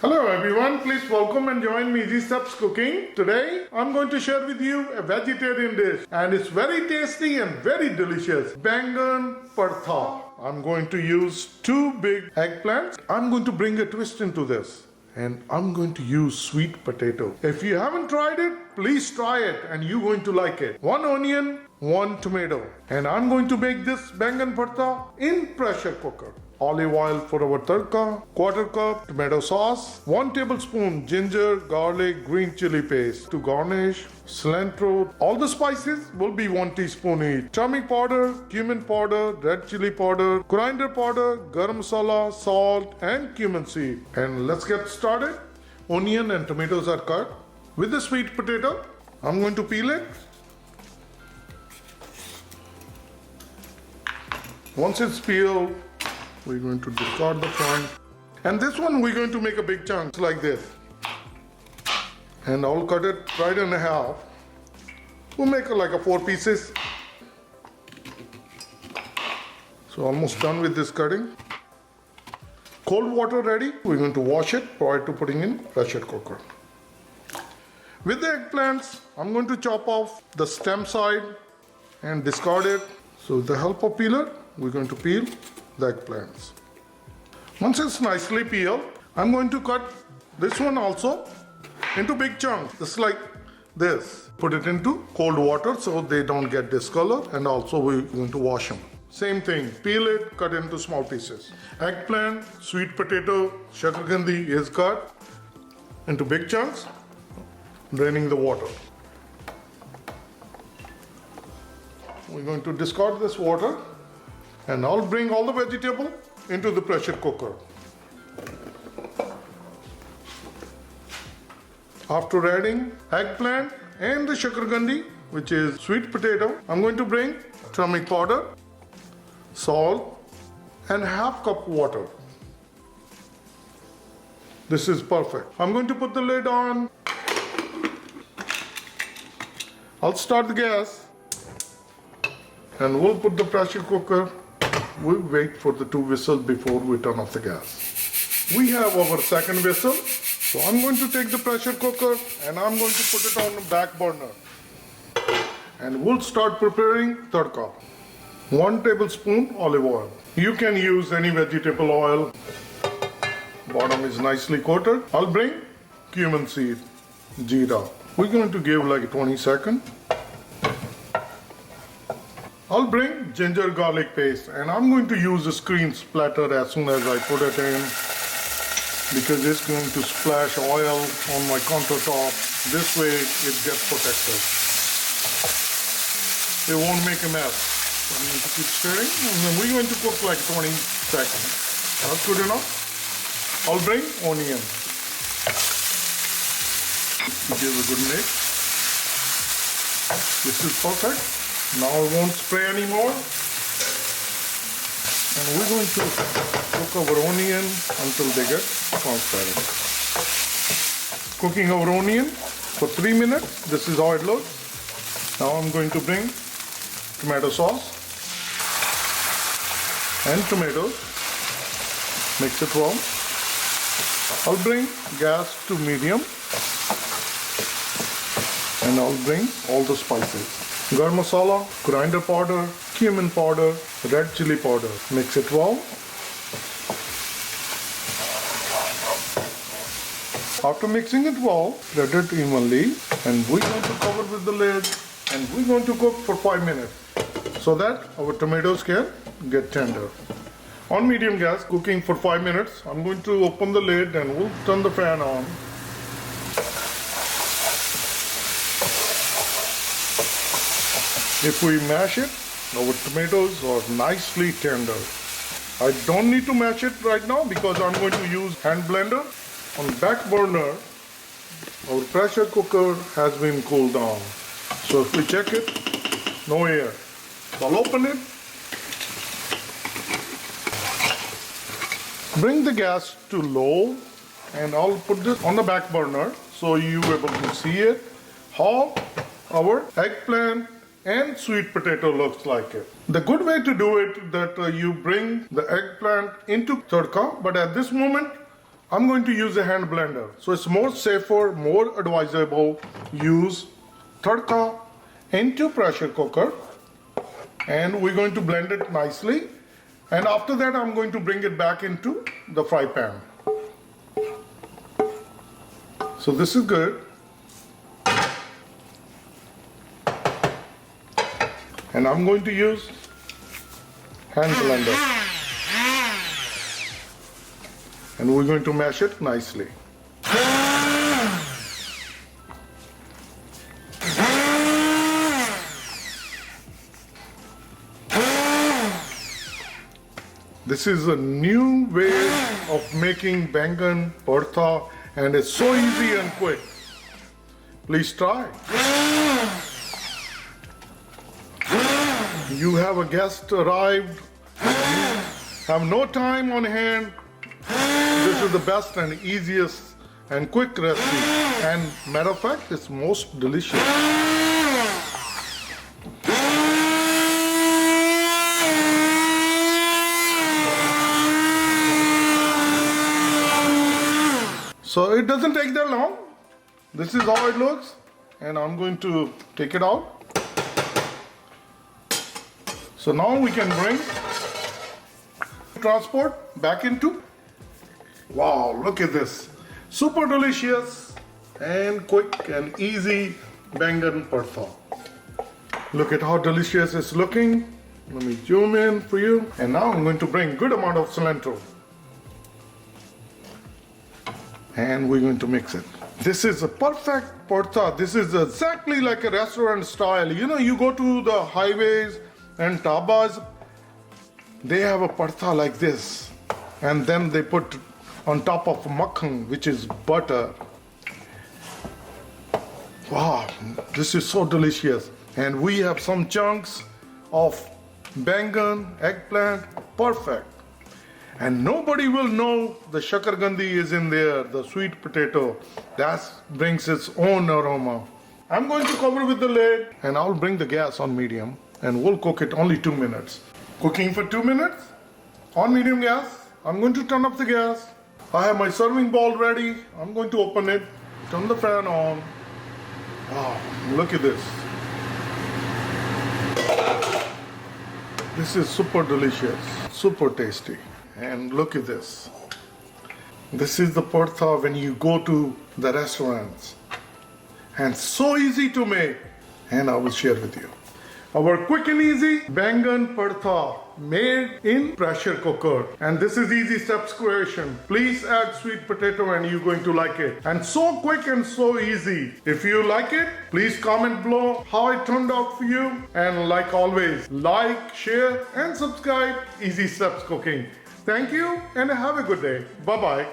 Hello everyone, please welcome and join me Easy Steps Cooking. Today I'm going to share with you a vegetarian dish and it's very tasty and very delicious. Baingan Bharta. I'm going to use 2 big eggplants. I'm going to bring a twist into this and I'm going to use sweet potato. If you haven't tried it, please try it and you're going to like it. 1 onion, 1 tomato. And I'm going to make this Baingan Bharta in pressure cooker. Olive oil for our tadka, 1/4 cup tomato sauce, 1 tablespoon ginger, garlic, green chili paste to garnish, cilantro. All the spices will be 1 teaspoon each. Turmeric powder, cumin powder, red chili powder, coriander powder, garam masala, salt and cumin seed. And let's get started. Onion and tomatoes are cut. With the sweet potato, I'm going to peel it. Once it's peeled, we're going to discard the front. And this one we're going to make a big chunk like this. And I'll cut it right in half. We'll make it like 4 pieces. So almost done with this cutting. Cold water ready. We're going to wash it prior to putting in pressure cooker. With the eggplants, I'm going to chop off the stem side and discard it. So with the help of peeler, we're going to peel the eggplants. Once it's nicely peeled, I'm going to cut this one also into big chunks, just like this. Put it into cold water so they don't get discolored, and also we're going to wash them. Same thing, peel it, cut into small pieces. Eggplant, sweet potato, shakerkandi is cut into big chunks, draining the water. We're going to discard this water. And I'll bring all the vegetable into the pressure cooker. After adding eggplant and the shakerkandi, which is sweet potato, I'm going to bring turmeric powder, salt, and ½ cup water. This is perfect. I'm going to put the lid on. I'll start the gas and we'll put the pressure cooker. We'll wait for the 2 whistles before we turn off the gas. We have our second whistle. So I'm going to take the pressure cooker and I'm going to put it on the back burner. And we'll start preparing tadka. 1 tablespoon olive oil. You can use any vegetable oil. Bottom is nicely coated. I'll bring cumin seed, jeera. We're going to give like 20 seconds. I'll bring ginger garlic paste and I'm going to use a screen splatter as soon as I put it in because it's going to splash oil on my countertop. This way it gets protected. It won't make a mess. So I'm going to keep stirring and then we're going to cook like 20 seconds. That's good enough. I'll bring onion. Give a good mix. This is perfect. Now I won't spray anymore. And we're going to cook our onion until they get transparent. Cooking our onion for 3 minutes. This is how it looks. Now I'm going to bring tomato sauce and tomatoes. Mix it well. I'll bring gas to medium. And I'll bring all the spices. Garam masala, coriander powder, cumin powder, red chili powder. Mix it well. After mixing it well, spread it evenly and we're going to cover with the lid and we're going to cook for 5 minutes so that our tomatoes can get tender. On medium gas, cooking for 5 minutes. I'm going to open the lid and we'll turn the fan on. If we mash it, our tomatoes are nicely tender. I don't need to mash it right now because I'm going to use hand blender. On back burner, our pressure cooker has been cooled down. So if we check it, no air. So I'll open it. Bring the gas to low and I'll put this on the back burner so you're able to see it. How our eggplant and sweet potato looks like it. The good way to do it that you bring the eggplant into tadka, but at this moment I'm going to use a hand blender. So it's more safer, more advisable. Use tadka into pressure cooker. And we're going to blend it nicely. And after that, I'm going to bring it back into the fry pan. So this is good. And I'm going to use hand blender. And we're going to mash it nicely. This is a new way of making Baingan Bharta, and it's so easy and quick. Please try. You have a guest arrived, have no time on hand. This is the best and easiest and quick recipe. And matter of fact, it's most delicious. So it doesn't take that long. This is how it looks. And I'm going to take it out. So now we can bring transport back into. Wow, look at this. Super delicious and quick and easy Baingan Bharta. Look at how delicious it's looking. Let me zoom in for you. And now I'm going to bring good amount of cilantro. And we're going to mix it. This is a perfect bharta. This is exactly like a restaurant style. You know, you go to the highways and dhabas, they have a bharta like this. And then they put on top of makhan, which is butter. Wow, this is so delicious. And we have some chunks of Baingan, eggplant, perfect. And nobody will know the Shakerkandi is in there, the sweet potato. That brings its own aroma. I'm going to cover with the lid, and I'll bring the gas on medium, and we'll cook it only 2 minutes. Cooking for 2 minutes on medium gas. I'm going to turn up the gas. I have my serving bowl ready. I'm going to open it, turn the fan on. Wow, look at this. This is super delicious, super tasty. And look at this. This is the bharta when you go to the restaurants. And so easy to make. And I will share with you. Our quick and easy Baingan Bharta made in pressure cooker. And this is easy steps creation. Please add sweet potato and you're going to like it. And so quick and so easy. If you like it, please comment below how it turned out for you. And like always, like, share and subscribe Easy Steps Cooking. Thank you and have a good day. Bye-bye.